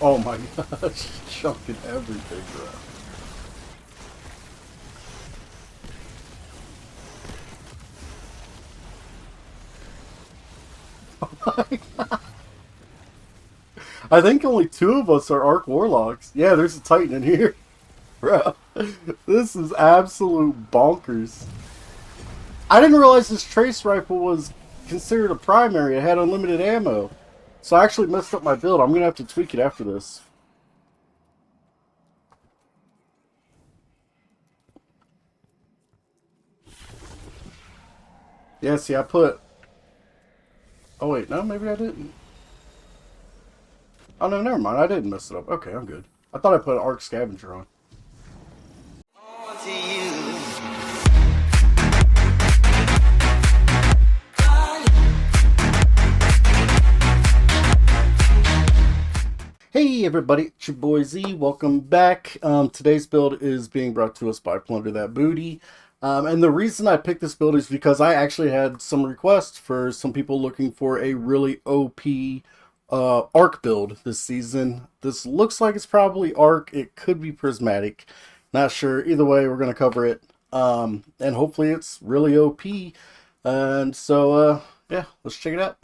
Oh my gosh, chunking everything, bro. I think only two of us are Arc Warlocks. Yeah, there's a Titan in here. Bro, this is absolute bonkers. I didn't realize this trace rifle was considered a primary. It had unlimited ammo. So I actually messed up my build. I'm going to have to tweak it after this. Yeah, see, I put... Oh, wait, no, maybe I didn't. Oh, no, never mind. I didn't mess it up. Okay, I'm good. I thought I put an Arc Scavenger on. Hey everybody, it's your boy Z. Welcome back. Today's build is being brought to us by Plunder That Booty. And the reason I picked this build is because I actually had some requests for some people looking for a really OP Arc build this season. This looks like it's probably Arc. It could be Prismatic. Not sure. Either way, we're going to cover it. And hopefully it's really OP. And so, yeah, let's check it out.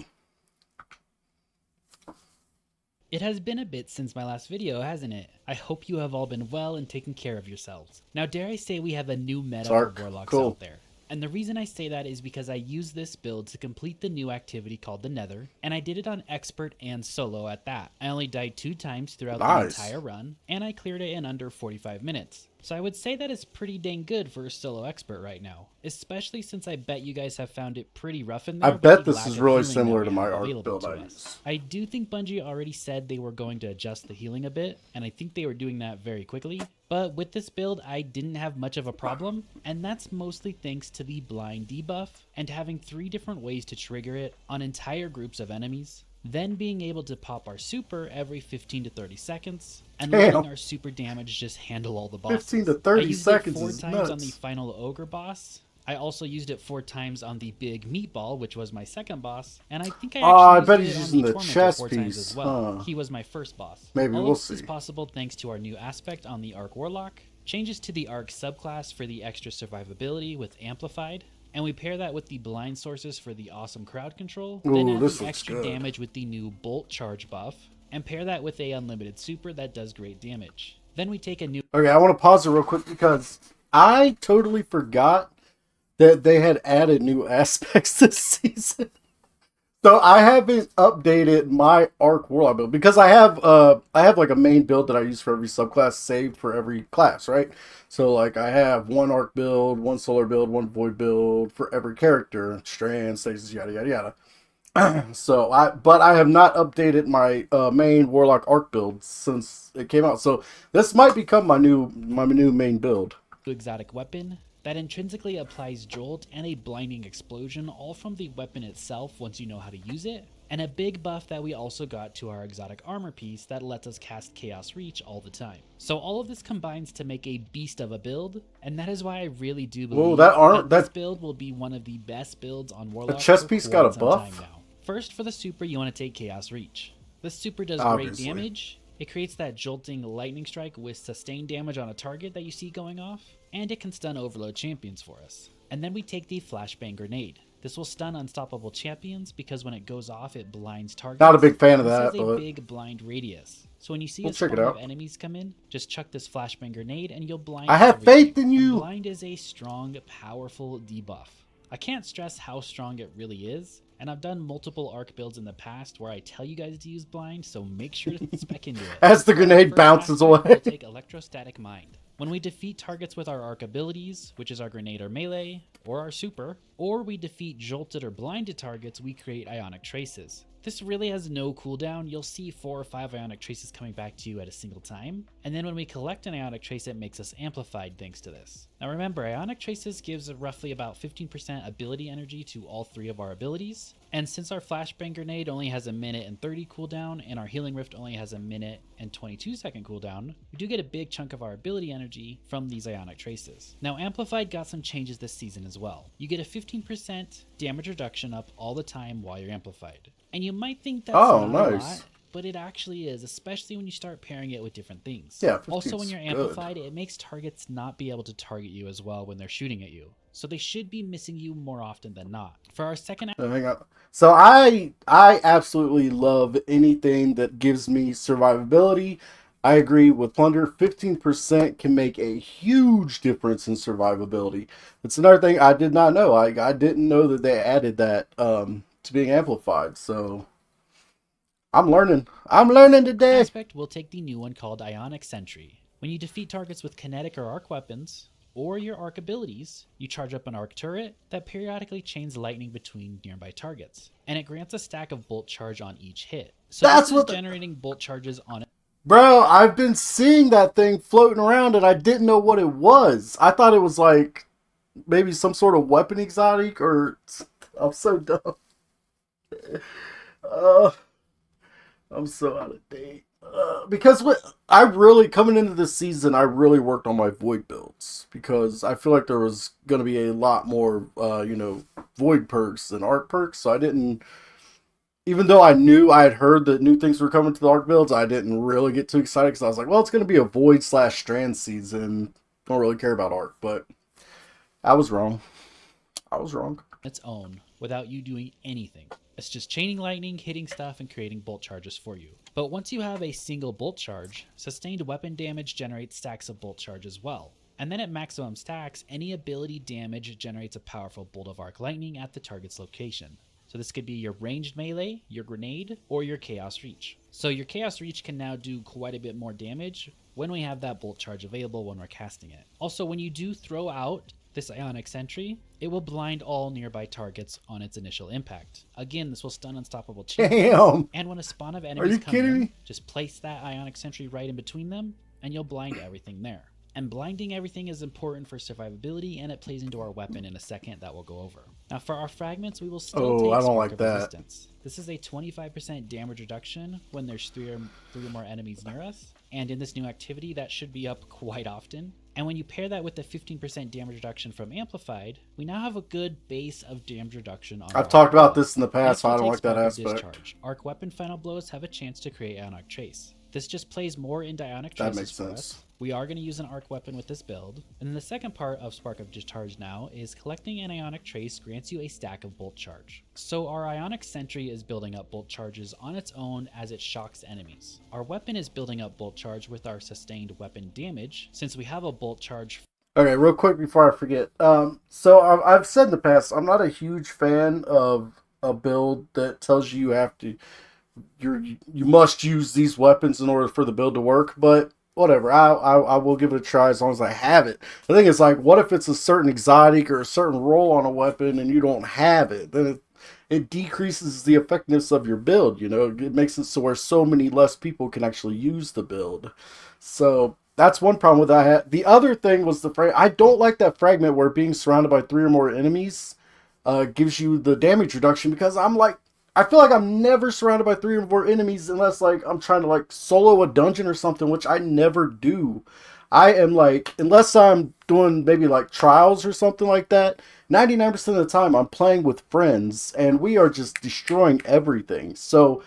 It has been a bit since my last video, hasn't it? I hope you have all been well and taken care of yourselves. Now dare I say we have a new meta for Warlocks out there. And the reason I say that is because I used this build to complete the new activity called the Nether, and I did it on Expert and Solo at that. I only died 2 times throughout the entire run, and I cleared it in under 45 minutes. So I would say that is pretty dang good for a solo expert right now, especially since I bet you guys have found it pretty rough in there. I bet this is really similar to my Arc build I use. I do think Bungie already said they were going to adjust the healing a bit, and I think they were doing that very quickly. But with this build, I didn't have much of a problem, and that's mostly thanks to the blind debuff and having 3 different ways to trigger it on entire groups of enemies. Then being able to pop our super every 15 to 30 seconds, and letting our super damage just handle all the bosses. 15 to 30 seconds I used it 4 times nuts. on the final ogre boss. I also used it 4 times on the big meatball, which was my second boss, and I think I actually used it on the chess 4 times as well. He was my first boss. Maybe all we'll of see. This is possible thanks to our new aspect on the Arc Warlock, changes to the Arc subclass for the extra survivability with Amplified, and we pair that with the blind sources for the awesome crowd control, then add the extra damage with the new bolt charge buff, and pair that with a unlimited super that does great damage. Then we take a new... Okay, I want to pause it real quick because I totally forgot that they had added new aspects this season. So I haven't updated my Arc Warlock build because I have like a main build that I use for every subclass saved for every class, right? So like I have one Arc build, one Solar build, one Void build for every character, Strand, Stasis, yada yada yada. So I have not updated my main Warlock Arc build since it came out. So this might become my new main build. Exotic weapon that intrinsically applies Jolt and a blinding explosion, all from the weapon itself once you know how to use it, and a big buff that we also got to our exotic armor piece that lets us cast Chaos Reach all the time. So all of this combines to make a beast of a build, and that is why I really do believe that this build will be one of the best builds on Warlock. The chest piece got a buff? Now. First, for the super, you want to take Chaos Reach. This super does great damage. It creates that jolting lightning strike with sustained damage on a target that you see going off, and it can stun overload champions for us. And then we take the Flashbang Grenade. This will stun unstoppable champions because when it goes off, it blinds targets. Not a big fan of that, but... This has a big blind radius. So when you see a spawn of enemies come in, just chuck this Flashbang Grenade and you'll blind I have faith in you! And blind is a strong, powerful debuff. I can't stress how strong it really is, and I've done multiple Arc builds in the past where I tell you guys to use blind, so make sure to spec into it. As the grenade bounces away. We'll take Electrostatic Mind. When we defeat targets with our Arc abilities, which is our grenade or melee, or our super, or we defeat jolted or blinded targets, we create Ionic Traces. This really has no cooldown. You'll see 4 or 5 Ionic Traces coming back to you at a single time. And then when we collect an Ionic Trace, it makes us amplified thanks to this. Now remember, Ionic Traces gives roughly about 15% ability energy to all 3 of our abilities. And since our Flashbang Grenade only has a minute and 30 cooldown, and our Healing Rift only has a minute and 22 second cooldown, we do get a big chunk of our ability energy from these Ionic Traces. Now Amplified got some changes this season as well. You get a 15% damage reduction up all the time while you're amplified. And you might think that's not a lot, but it actually is, especially when you start pairing it with different things. Yeah, Also, when 15's you're good. amplified, it makes targets not be able to target you as well when they're shooting at you. So they should be missing you more often than not. For our second Hang on. So I absolutely love anything that gives me survivability. I agree with Plunder. 15% can make a huge difference in survivability. It's another thing I did not know. I didn't know that they added that to being amplified. So I'm learning. I'm learning today. aspect, we'll take the new one called Ionic Sentry. When you defeat targets with kinetic or arc weapons, or your arc abilities, you charge up an arc turret that periodically chains lightning between nearby targets, and it grants a stack of bolt charge on each hit. So That's this is what generating bolt charges on it. Bro, I've been seeing that thing floating around and I didn't know what it was. I thought it was like maybe some sort of weapon exotic or I'm so dumb. Uh, I'm so out of date. Because I really coming into this season, I really worked on my void builds because I feel like there was going to be a lot more, void perks than arc perks. So I didn't, even though I knew I had heard that new things were coming to the arc builds, I didn't really get too excited because I was like, well, it's going to be a void slash strand season. Don't really care about arc, but I was wrong. I was wrong. Its own without you doing anything. It's just chaining lightning, hitting stuff, and creating bolt charges for you. But once you have a single bolt charge, sustained weapon damage generates stacks of bolt charge as well. And then at maximum stacks, any ability damage generates a powerful bolt of arc lightning at the target's location. So this could be your ranged melee, your grenade, or your chaos reach. So your chaos reach can now do quite a bit more damage when we have that bolt charge available when we're casting it. Also, when you do throw out this Ionic Sentry, it will blind all nearby targets on its initial impact. Again, this will stun unstoppable champions. Damn. And when a spawn of Are enemies you come kidding in, me? just place that Ionic Sentry right in between them, and you'll blind everything there. And blinding everything is important for survivability, and it plays into our weapon in a second that we'll go over. Now for our fragments, we will still take I don't Spark like of that. Resistance. This is a 25% damage reduction when there's three or more enemies near us, and in this new activity that should be up quite often. And when you pair that with the 15% damage reduction from Amplified, we now have a good base of damage reduction on I've our talked about arc this in the past, so I don't like that aspect. Discharge. Arc weapon final blows have a chance to create Ionic Trace. This just plays more into Ionic That Traces makes for sense. us. We are going to use an arc weapon with this build. And then the second part of Spark of Discharge now is collecting an Ionic Trace grants you a stack of bolt charge. So our Ionic Sentry is building up bolt charges on its own as it shocks enemies. Our weapon is building up bolt charge with our sustained weapon damage, since we have a bolt charge. Okay, real quick before I forget. So I've said in the past, I'm not a huge fan of a build that tells you have to, you must use these weapons in order for the build to work. But whatever, I will give it a try as long as I have it. The thing is, like, what if it's a certain exotic or a certain roll on a weapon and you don't have it? Then it decreases the effectiveness of your build. You know, it makes it so where so many less people can actually use the build. So that's one problem with that. The other thing was I don't like that fragment where being surrounded by 3 or more enemies gives you the damage reduction, because I feel like I'm never surrounded by 3 or more enemies unless like I'm trying to like solo a dungeon or something, which I never do. I am like, unless I'm doing maybe like trials or something like that, 99% of the time I'm playing with friends and we are just destroying everything. So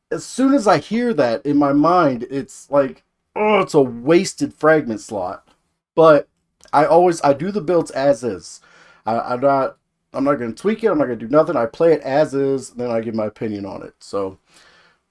as soon as I hear that in my mind, it's like, oh, it's a wasted fragment slot. But I do the builds as is. I'm not going to tweak it. I'm not going to do nothing. I play it as is, and then I give my opinion on it. So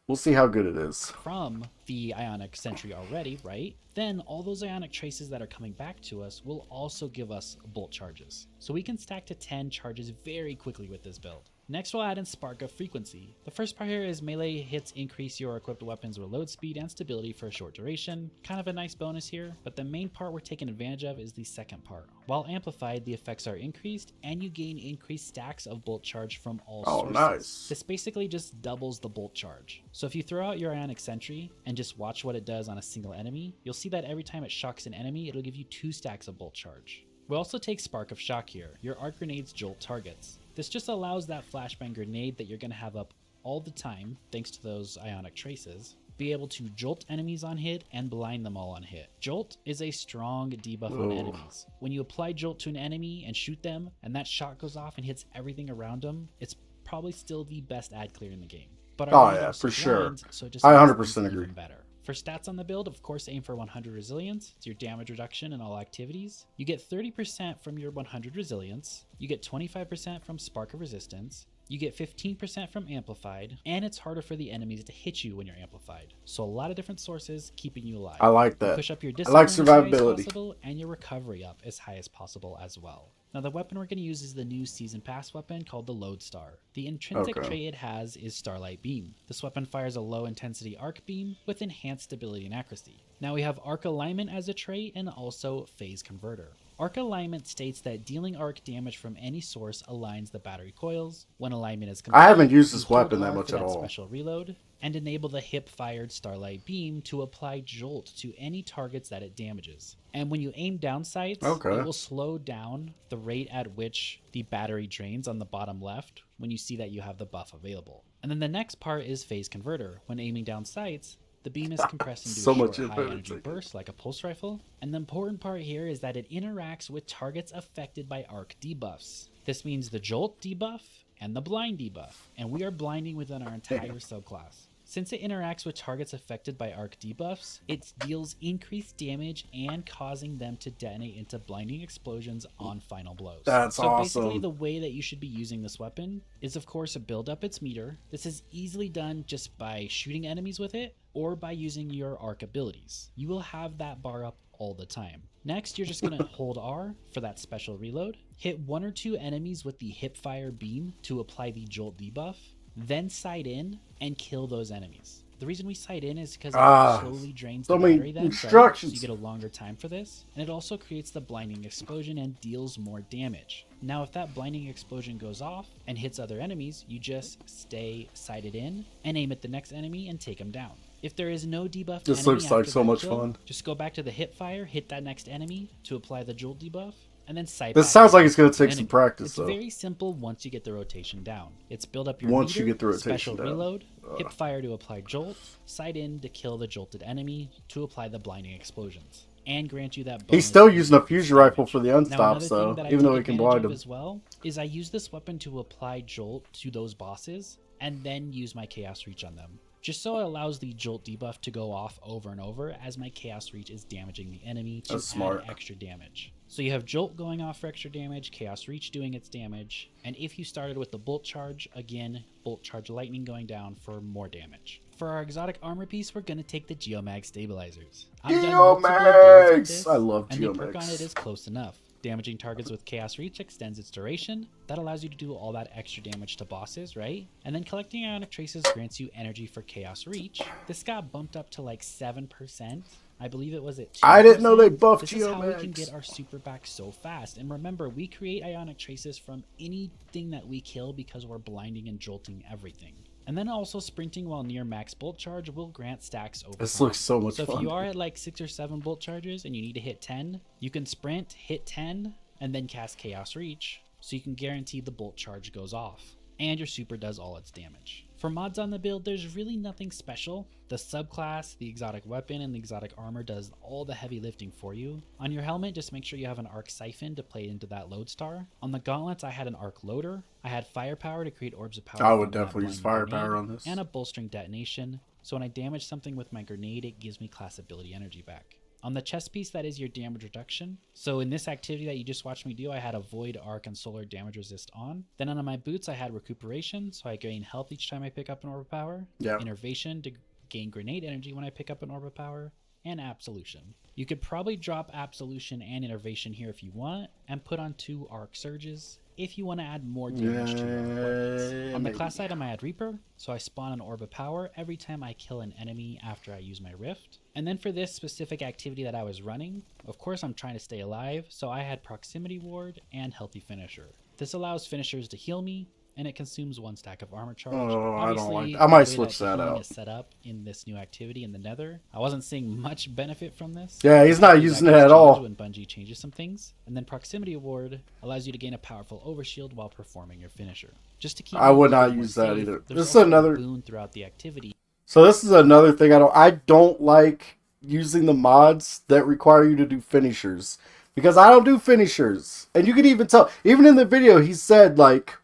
we'll see how good it is. From the Ionic Sentry already, right? Then all those Ionic Traces that are coming back to us will also give us bolt charges. So we can stack to 10 charges very quickly with this build. Next we'll add in Spark of Frequency. The first part here is melee hits increase your equipped weapons reload speed and stability for a short duration. Kind of a nice bonus here, but the main part we're taking advantage of is the second part. While amplified, the effects are increased and you gain increased stacks of bolt charge from all sources. Nice. This basically just doubles the bolt charge. So if you throw out your Ionic Sentry and just watch what it does on a single enemy, you'll see that every time it shocks an enemy, it'll give you 2 stacks of bolt charge. We'll also take Spark of Shock here. Your arc grenades jolt targets. This just allows that flashbang grenade that you're going to have up all the time, thanks to those Ionic Traces, be able to jolt enemies on hit and blind them all on hit. Jolt is a strong debuff on enemies. When you apply Jolt to an enemy and shoot them, and that shot goes off and hits everything around them, it's probably still the best ad clear in the game. but our Oh build yeah, also for sure. blinds, so it just I makes 100% things agree. even better. For stats on the build, of course, aim for 100 resilience. It's your damage reduction in all activities. You get 30% from your 100 resilience. You get 25% from spark of resistance. You get 15% from amplified, and it's harder for the enemies to hit you when you're amplified. So a lot of different sources keeping you alive. I like You that. push up your I like discipline as high as survivability. possible, and your recovery up as high as possible as well. Now the weapon we're going to use is the new Season Pass weapon called the Lodestar. The intrinsic Okay. trait it has is Starlight Beam. This weapon fires a low intensity arc beam with enhanced stability and accuracy. Now we have Arc Alignment as a trait and also Phase Converter. Arc Alignment states that dealing arc damage from any source aligns the battery coils. When alignment is complete, I haven't used you this hold weapon that R much for at that all. special reload, and enable the hip-fired Starlight Beam to apply jolt to any targets that it damages. And when you aim down sights, Okay. it will slow down the rate at which the battery drains on the bottom left when you see that you have the buff available. And then the next part is Phase Converter. When aiming down sights, the beam is compressed into So a much short high energy infinity. burst like a pulse rifle. And the important part here is that it interacts with targets affected by arc debuffs. This means the jolt debuff and the blind debuff, and we are blinding within our entire subclass. Since it interacts with targets affected by arc debuffs, it deals increased damage and causing them to detonate into blinding explosions on final blows. That's so basically awesome. the way that you should be using this weapon is of course build up its meter. This is easily done just by shooting enemies with it or by using your arc abilities. You will have that bar up all the time. Next, you're just gonna hold R for that special reload, hit 1 or 2 enemies with the hipfire beam to apply the jolt debuff, then sight in and kill those enemies. The reason we sight in is because it slowly drains the so many battery then, right? So instructions. you get a longer time for this, and it also creates the blinding explosion and deals more damage. Now if that blinding explosion goes off and hits other enemies, you just stay sighted in and aim at the next enemy and take them down. If there is no debuff, This looks like so much fun. Just go back to the hip fire, hit that next enemy to apply the jolt debuff, and then sight This back sounds to like the it's going next to take some enemy. practice, It's though. very simple once you get the rotation down. It's build up your Once meter, you get the rotation special down. reload, hip fire to apply jolt, sight in to kill the jolted enemy to apply the blinding explosions, and grant you that bonus. He's still using a fusion damage. rifle for the Now, another unstops, thing though, that I even though take he can advantage blind of him. as well is I use this weapon to apply jolt to those bosses and then use my chaos reach on them, just so it allows the jolt debuff to go off over and over as my chaos reach is damaging the enemy to That's add smart. extra damage. So you have jolt going off for extra damage, chaos reach doing its damage, and if you started with the bolt charge, again, bolt charge lightning going down for more damage. For our exotic armor piece, we're gonna take the Geomag stabilizers. I've done multiple builds with this, I love and the perk on Geomags. it is close enough. Damaging targets with Chaos Reach extends its duration. That allows you to do all that extra damage to bosses, right? And then collecting Ionic Traces grants you energy for Chaos Reach. This got bumped up to like 7%. I believe it was at 2%. I didn't know they buffed This is how we can Geomags. get our super back so fast. And remember, we create Ionic Traces from anything that we kill because we're blinding and jolting everything. And then also sprinting while near max bolt charge will grant stacks over This time. looks so much So fun. if you are at like 6 or 7 bolt charges and you need to hit 10, you can sprint, hit 10, and then cast Chaos Reach, so you can guarantee the bolt charge goes off, and your super does all its damage. For mods on the build, there's really nothing special. The subclass, the exotic weapon, and the exotic armor does all the heavy lifting for you. On your helmet, just make sure you have an arc siphon to play into that lodestar. On the gauntlets, I had an arc loader. I had firepower to create orbs of power. I would from that definitely use blinding firepower grenade, on this. and a bolstering detonation. So when I damage something with my grenade, it gives me class ability energy back. On the chest piece, that is your damage reduction. So in this activity that you just watched me do, I had a void, arc, and solar damage resist on. Then on my boots, I had recuperation, so I gain health each time I pick up an orb of power. Yeah. Innervation to gain grenade energy when I pick up an orb of power. And absolution. You could probably drop absolution and innervation here if you want, and put on 2 arc surges if you want to add more damage to your arc weapons. On the class item, I had Reaper, so I spawn an orb of power every time I kill an enemy after I use my rift. And then for this specific activity that I was running, of course I'm trying to stay alive, so I had proximity ward and healthy finisher. This allows finishers to heal me, and it consumes 1 stack of armor charge. Oh, I don't like Obviously, that. I might the way switch the that healing out. is set up in this new activity in the Nether, I wasn't seeing much benefit from this. Yeah, he's not Hopefully using that it gets at all. changed when Bungie changes some things. And then proximity ward allows you to gain a powerful overshield while performing your finisher. Just to keep I would you not more use that safe, either. there's This is also a another. boon throughout the activity. So this is another thing I don't like using the mods that require you to do finishers, because I don't do finishers, and you can even tell. Even in the video, he said like,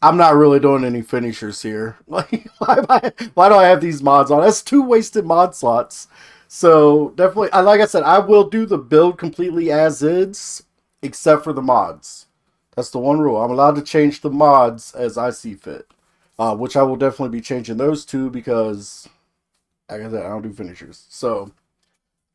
I'm not really doing any finishers here. Like, why do I have these mods on? That's 2 wasted mod slots. So definitely, like I said, I will do the build completely as is, except for the mods. That's the one rule. I'm allowed to change the mods as I see fit, which I will definitely be changing those two because, like I said, I don't do finishers. So,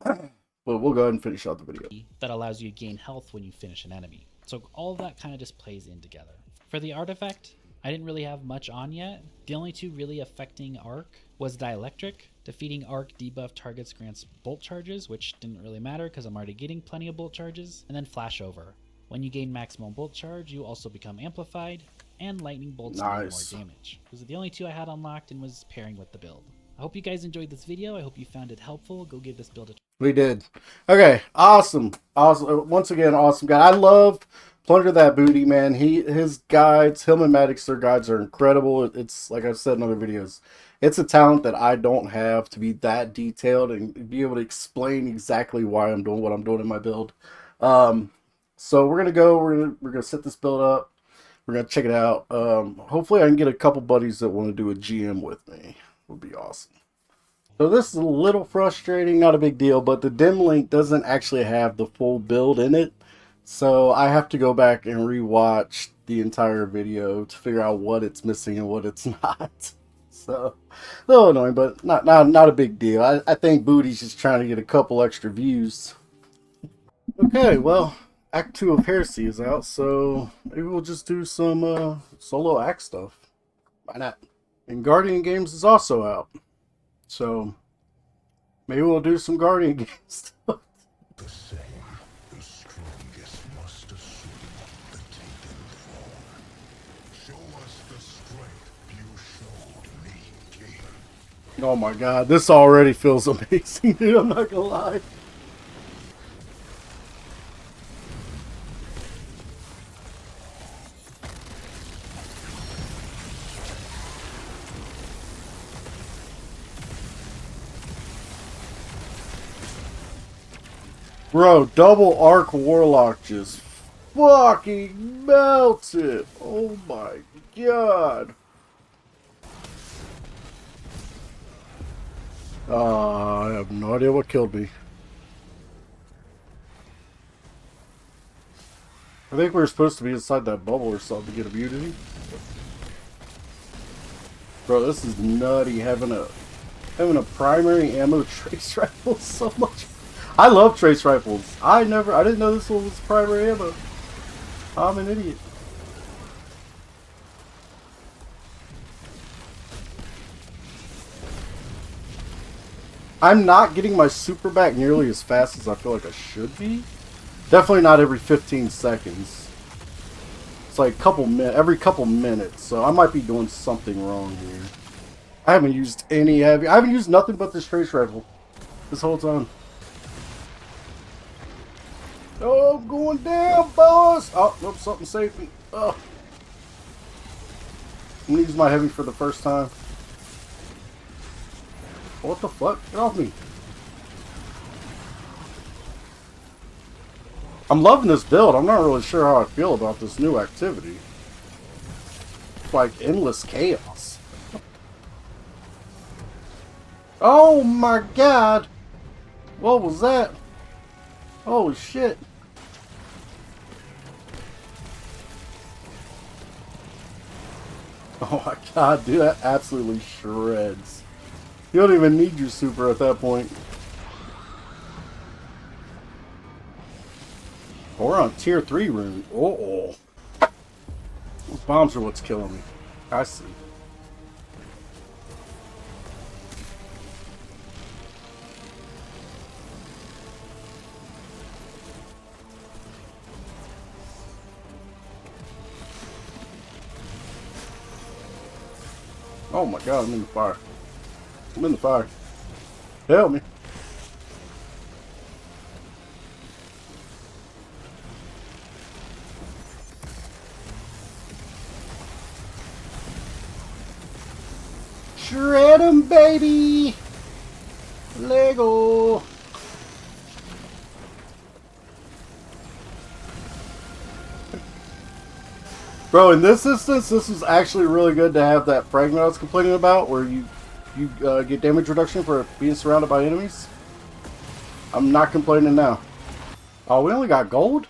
but we'll go ahead and finish out the video. That allows you to gain health when you finish an enemy. So all of that kind of just plays in together. For the artifact, I didn't really have much on yet. The only 2 really affecting Arc was Dielectric. Defeating Arc debuff targets grants bolt charges, which didn't really matter because I'm already getting plenty of bolt charges. And then Flashover. When you gain maximum bolt charge, you also become amplified, and lightning bolts do more damage. Those are the only 2 I had unlocked and was pairing with the build. I hope you guys enjoyed this video. I hope you found it helpful. Go give this build a try. We did. Okay, awesome. Once again, awesome guy. I love Plunder That Booty, man. His guides, him and Maddox, their guides are incredible. It's like I've said in other videos, it's a talent that I don't have to be that detailed and be able to explain exactly why I'm doing what I'm doing in my build. So we're gonna set this build up. We're gonna check it out. Hopefully I can get a couple buddies that want to do a GM with me. Would be awesome. So this is a little frustrating, not a big deal, but the dim link doesn't actually have the full build in it. So I have to go back and rewatch the entire video to figure out what it's missing and what it's not. So a little annoying, but not a big deal. I think Booty's just trying to get a couple extra views. Okay, well, Act 2 of Heresy is out, so maybe we'll just do some solo act stuff. Why not? And Guardian Games is also out. So maybe we'll do some Guardian Games stuff. The same, the strongest must assume the taken throne. Show us the strength you showed me, King. Oh my god, this already feels amazing, dude. I'm not gonna lie. Bro, double arc Warlock just fucking melts it. Oh my god. I have no idea what killed me. I think we were supposed to be inside that bubble or something to get immunity. Bro, this is nutty having a primary ammo trace rifle so much. I love trace rifles. I didn't know this one was primary ammo. I'm an idiot. I'm not getting my super back nearly as fast as I feel like I should be. Definitely not every 15 seconds. It's like every couple minutes. So I might be doing something wrong here. I haven't used any heavy. I haven't used nothing but this trace rifle this whole time. Oh, I'm going down, boss! Oh, nope, something saved me. Oh. I'm gonna use my heavy for the first time. What the fuck? Get off me. I'm loving this build. I'm not really sure how I feel about this new activity. It's like endless chaos. Oh my god! What was that? Holy shit. Oh my god, dude, that absolutely shreds. You don't even need your super at that point. Oh, we're on tier 3 rune. Uh-oh. Those bombs are what's killing me. I see. Oh my god, I'm in the fire. I'm in the fire. Help me. Shred 'em, baby! Lego! Bro, in this instance, this is actually really good to have that fragment I was complaining about, where you get damage reduction for being surrounded by enemies. I'm not complaining now. Oh, we only got gold?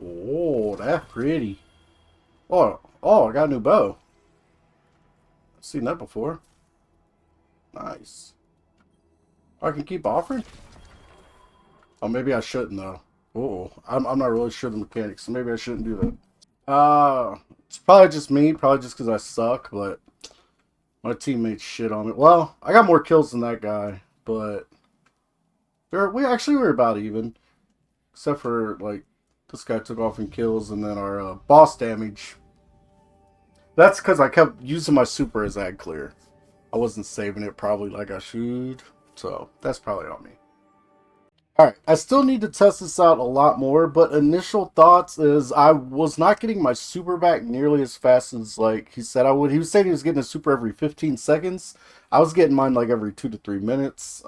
Oh, that's pretty. Oh, I got a new bow. I've seen that before. Nice. I can keep offering? Oh, maybe I shouldn't, though. Oh, I'm not really sure the mechanics, so maybe I shouldn't do that. It's probably just me, probably just because I suck, but my teammates shit on me. Well, I got more kills than that guy, but we were about even. Except for, like, this guy took off in kills, and then our boss damage. That's because I kept using my super as ad clear. I wasn't saving it probably like I should, so that's probably on me. Alright, I still need to test this out a lot more, but initial thoughts is I was not getting my super back nearly as fast as like he said I would. He was saying he was getting a super every 15 seconds. I was getting mine like every 2 to 3 minutes.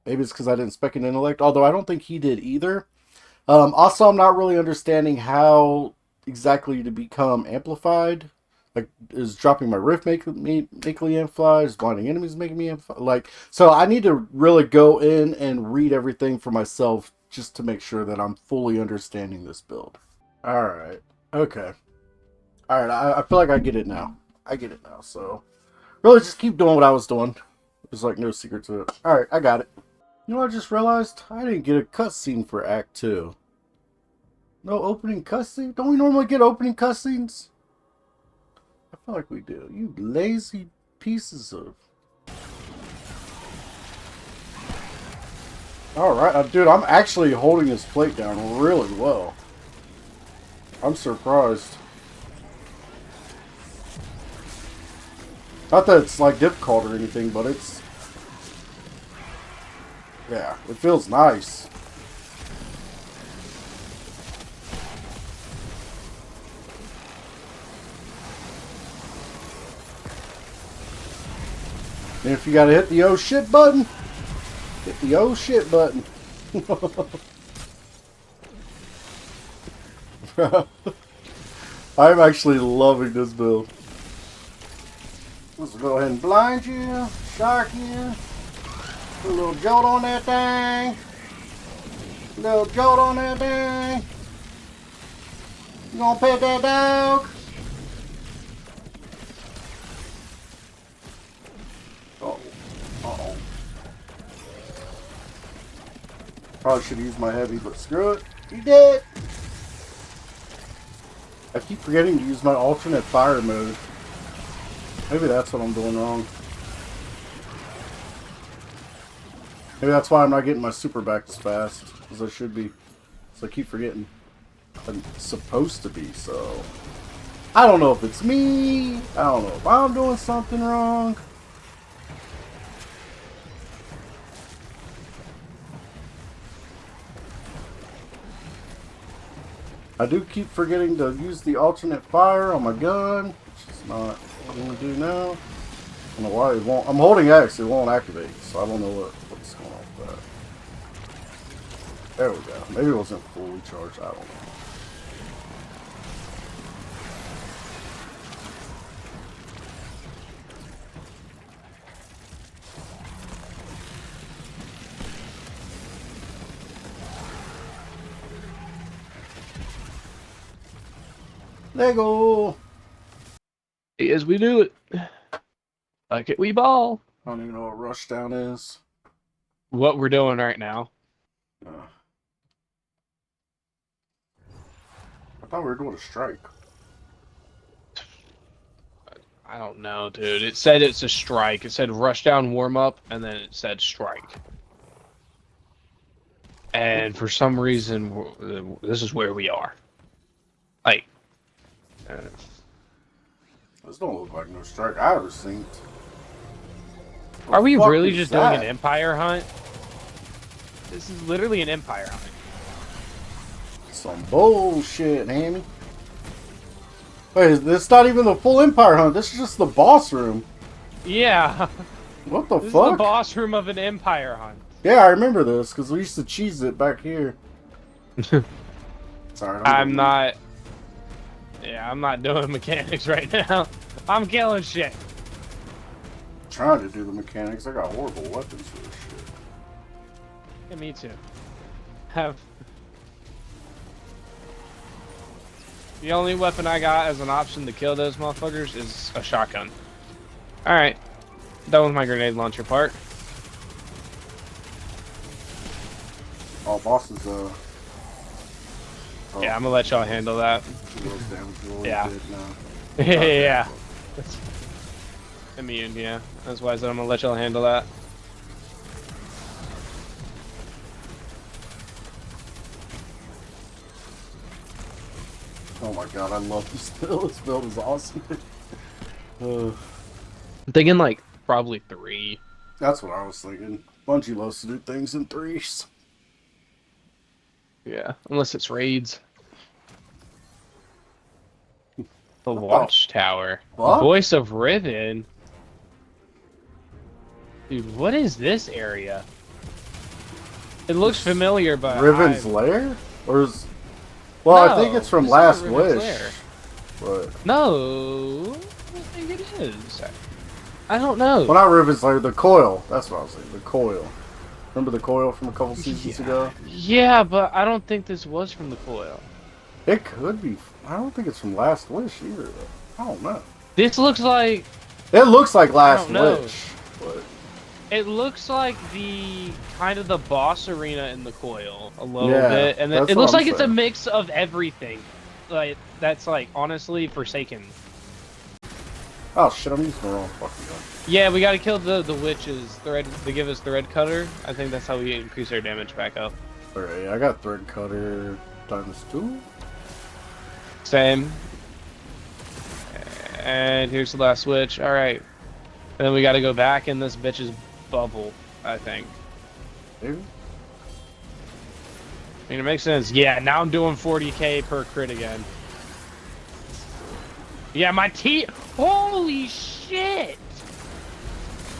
Maybe it's because I didn't spec an intellect, although I don't think he did either. Also, I'm not really understanding how exactly to become amplified. Like, is dropping my rift making me amplified? Is blinding enemies making me amplified? Like, so I need to really go in and read everything for myself just to make sure that I'm fully understanding this build. Alright. Okay. Alright, I feel like I get it now. I get it now, so really just keep doing what I was doing. There's like no secret to it. Alright, I got it. You know what I just realized? I didn't get a cutscene for Act 2. No opening cutscene? Don't we normally get opening cutscenes? I feel like we do. You lazy pieces of... Alright, dude, I'm actually holding this plate down really well. I'm surprised. Not that it's like difficult or anything, but it's... yeah, it feels nice. And if you gotta hit the oh shit button, hit the oh shit button. I'm actually loving this build. Let's go ahead and blind you, shock you, put a little jolt on that thing, a little jolt on that thing. You gonna pet that dog? Uh-oh. Probably should have used my heavy, but screw it. He did! I keep forgetting to use my alternate fire mode. Maybe that's what I'm doing wrong. Maybe that's why I'm not getting my super back as fast as I should be. So I keep forgetting. I'm supposed to be, so... I don't know if it's me. I don't know if I'm doing something wrong. I do keep forgetting to use the alternate fire on my gun, which is not what I'm going to do now. I don't know why it won't. I'm holding X, it won't activate, so I don't know what's going on with that. There we go. Maybe it wasn't fully charged, I don't know. Lego! As we do it. Like it, we ball. I don't even know what rushdown is. What we're doing right now. I thought we were doing a strike. I don't know, dude. It said it's a strike. It said rush down warm up, and then it said strike. And for some reason, this is where we are. Like, This don't look like no strike I ever seen. are we really just that? doing an empire hunt? This is literally an empire hunt. Some bullshit, Hammy. Wait, this is not even the full empire hunt. This is just the boss room. Yeah. What the This fuck? is the boss room of an empire hunt. Yeah, I remember this because we used to cheese it back here. It's alright. I'm not. Yeah, I'm not doing mechanics right now. I'm killing shit. Trying to do the mechanics. I got horrible weapons for this shit. Yeah, me too. Have. The only weapon I got as an option to kill those motherfuckers is a shotgun. Alright. Done with my grenade launcher part. Oh, bosses, Yeah, I'm gonna let y'all handle that. Yeah. Yeah. Immune, yeah. That's why I said I'm gonna let y'all handle that. Oh my god, I love this build. This build is awesome. I'm thinking like probably 3. That's what I was thinking. Bungie loves to do things in 3s. Yeah, unless it's raids. The Watchtower. What? Voice of Riven. Dude, what is this area? It looks familiar, but Riven's Lair? Or is... Well, No, I think it's from this Last isn't Riven's Wish. Lair. But... No, I don't think it is. I don't know. Well, not Riven's Lair, the Coil. That's what I was saying, the Coil. Remember the Coil from a couple seasons ago? Yeah, but I don't think this was from the Coil. It could be. I don't think it's from Last Wish either, though. I don't know. This looks like... It looks like Last don't know. Wish. But... It looks like the kind of the boss arena in the Coil a little Yeah, bit, and then that's it what looks I'm like it's a saying. mix of everything. Like that's like honestly Forsaken. Oh shit, I'm using the wrong fucking gun. Yeah, we gotta kill the witches. The red, they give us the red cutter. I think that's how we increase our damage back up. Alright, I got Thread Cutter ×2. Same. And here's the last switch. All right, and then we gotta go back in this bitch's bubble. I think. Maybe? I mean, it makes sense. Yeah, now I'm doing 40k per crit again. Yeah, my T. Holy shit!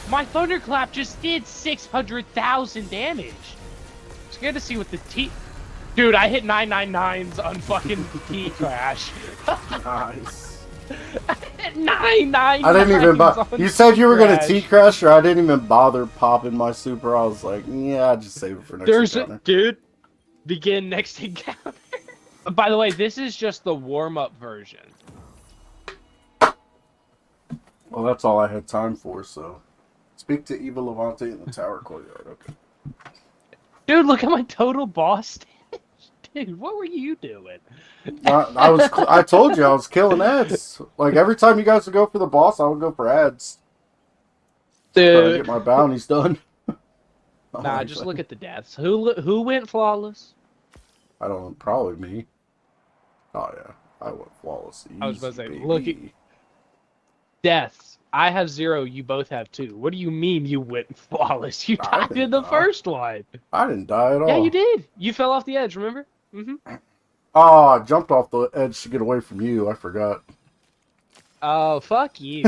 My thunderclap just did 600,000 damage. Scared to see what the T. Dude, I hit 999s on fucking T crash. Nice. 999. I didn't even bother. You said you were gonna T-crash, or I didn't even bother popping my super. I was like, yeah, I'll just save it for next encounter. Dude, begin next encounter. By the way, this is just the warm-up version. Well, that's all I had time for, so... Speak to Eva Levante in the tower courtyard, okay. Dude, look at my total boss damage. Dude, what were you doing? I told you I was killing ads. Like, every time you guys would go for the boss, I would go for ads. Trying to get my bounties done. Nah, just look at the deaths. Who went flawless? I don't know, probably me. Oh, yeah. I went flawless. I was about to say, baby. look at deaths. I have 0, you both have 2. What do you mean you went flawless? You I died in the didn't first one. I didn't die at all. Yeah, you did. You fell off the edge, remember? Mm-hmm. Oh, I jumped off the edge to get away from you. I forgot. Oh, fuck you.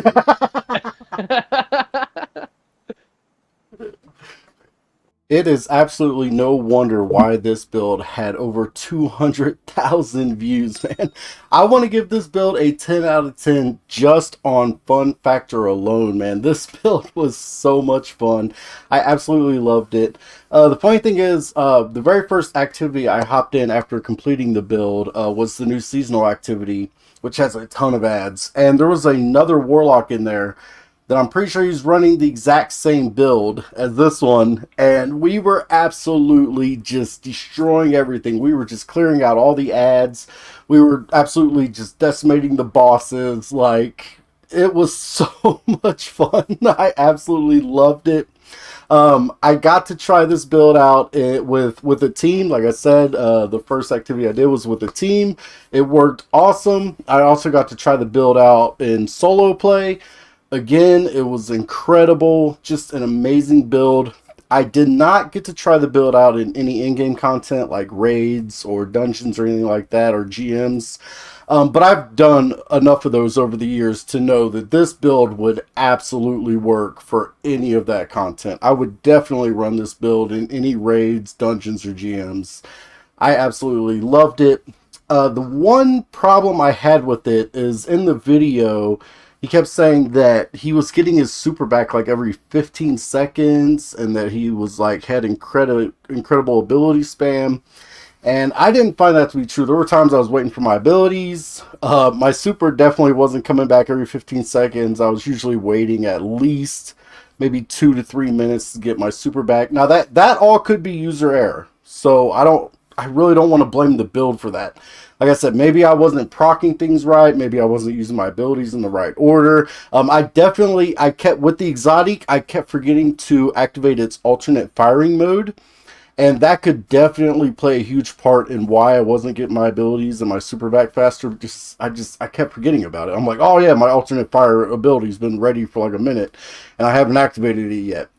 It is absolutely no wonder why this build had over 200,000 views, man. I want to give this build a 10 out of 10 just on fun factor alone, man. This build was so much fun. I absolutely loved it. The funny thing is, the very first activity I hopped in after completing the build was the new seasonal activity, which has a ton of ads. And there was another Warlock in there that I'm pretty sure he's running the exact same build as this one, and we were absolutely just destroying everything. We were just clearing out all the ads. We were absolutely just decimating the bosses. Like, it was so much fun. I absolutely loved it. I got to try this build out with a team. Like I said, the first activity I did was with a team. It worked awesome. I also got to try the build out in solo play. Again, it was incredible, just an amazing build. I did not get to try the build out in any in-game content like raids or dungeons or anything like that, or GMs. But I've done enough of those over the years to know that this build would absolutely work for any of that content. I would definitely run this build in any raids, dungeons, or GMs. I absolutely loved it. The one problem I had with it is in the video, he kept saying that he was getting his super back like every 15 seconds, and that he was like had incredible ability spam. And I didn't find that to be true. There were times I was waiting for my abilities. My super definitely wasn't coming back every 15 seconds. I was usually waiting at least maybe 2 to 3 minutes to get my super back. Now that all could be user error. So I really don't want to blame the build for that. Like I said, maybe I wasn't proccing things right. Maybe I wasn't using my abilities in the right order. I kept, with the exotic, I kept forgetting to activate its alternate firing mode. And that could definitely play a huge part in why I wasn't getting my abilities and my super back faster. I kept forgetting about it. I'm like, oh yeah, my alternate fire ability's been ready for like a minute, and I haven't activated it yet.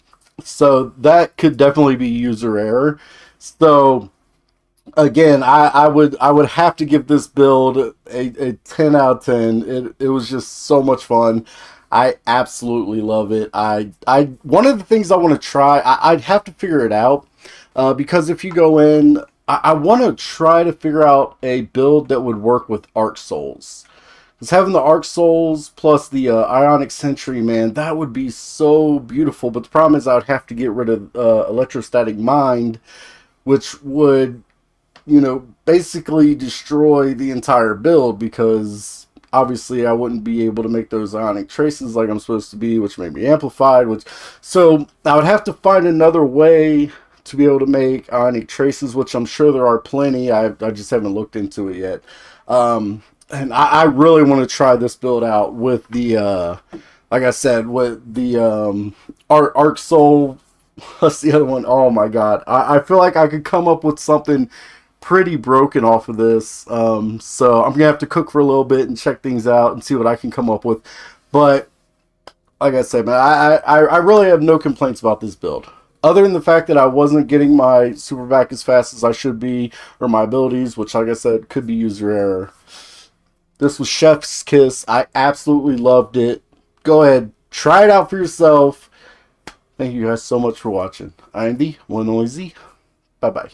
So that could definitely be user error. So again, I would have to give this build a 10 out of 10. It was just so much fun. I absolutely love it. I one of the things I want to try, I'd have to figure it out. Because if you go in, I want to try to figure out a build that would work with Arc Souls. Because having the Arc Souls plus the Ionic Sentry, man, that would be so beautiful. But the problem is I would have to get rid of Electrostatic Mind, which would, basically destroy the entire build, because obviously I wouldn't be able to make those Ionic Traces like I'm supposed to be, which may be amplified. So I would have to find another way to be able to make Ionic Traces, which I'm sure there are plenty. I just haven't looked into it yet. And I really want to try this build out with the, like I said, with the Arc Soul. Plus the other one. Oh my god. I feel like I could come up with something pretty broken off of this. So I'm going to have to cook for a little bit and check things out and see what I can come up with. But like I said, man, I really have no complaints about this build. Other than the fact that I wasn't getting my super back as fast as I should be, or my abilities, which, like I said, could be user error. This was Chef's Kiss. I absolutely loved it. Go ahead, try it out for yourself. Thank you guys so much for watching. I'm the one noisy. Bye-bye.